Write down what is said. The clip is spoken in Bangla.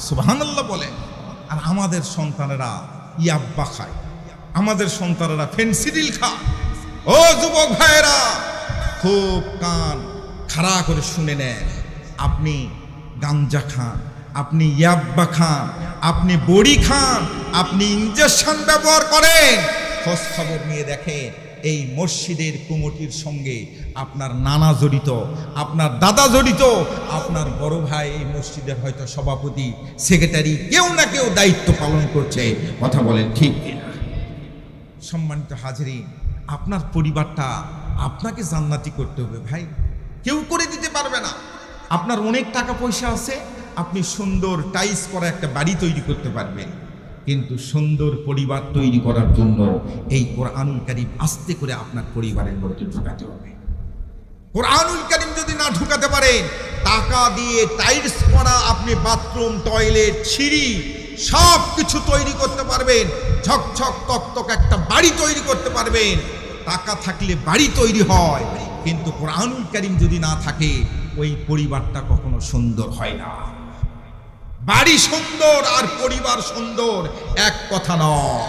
সুবহানাল্লাহ বলে। আর আমাদের সন্তানেরা ইয়াব্বা খায়, আমাদের সন্তানেরা ফেনসিডিল খায়। ও যুবক ভাইয়েরা, খুব কান খাড়া করে শুনে নেন, আপনি গাঞ্জা খান, আপনি ইয়াব্বা খান, আপনি বড়ি খান, আপনি ইনজেকশন ব্যবহার করেন, খোঁজ খবর নিয়ে দেখেন এই মসজিদের কমিটির সঙ্গে আপনার নানা জড়িত, আপনার দাদা জড়িত, আপনার বড় ভাই এই মসজিদের হয়তো সভাপতি, সেক্রেটারি, কেউ না কেউ দায়িত্ব পালন করছে। কথা বলেন ঠিক কিনা? সম্মানিত হাজরিন, আপনার পরিবারটা আপনাকে জান্নাতি করতে হবে ভাই, কেউ করে দিতে পারবে না। আপনার অনেক টাকা পয়সা আছে, আপনি সুন্দর টাইলস করা একটা বাড়ি তৈরি করতে পারবেন, কিন্তু সুন্দর পরিবার তৈরি করার জন্য এই কোরআনুল কারীম আস্তে করে আপনার পরিবারের মধ্যে ঢুকাতে হবে। কোরআনুল কারীম যদি না ঢুকাতে পারেন, টাকা দিয়ে টাইলস করা আপনি বাথরুম, টয়লেট, সিঁড়ি সব কিছু তৈরি করতে পারবেন, ঝকঝক তকতক একটা বাড়ি তৈরি করতে পারবেন। টাকা থাকলে বাড়ি তৈরি হয়, কিন্তু কোরআনুল কারীম যদি না থাকে ওই পরিবারটা কখনো সুন্দর হয় না। বাড়ি সুন্দর আর পরিবার সুন্দর এক কথা নয়।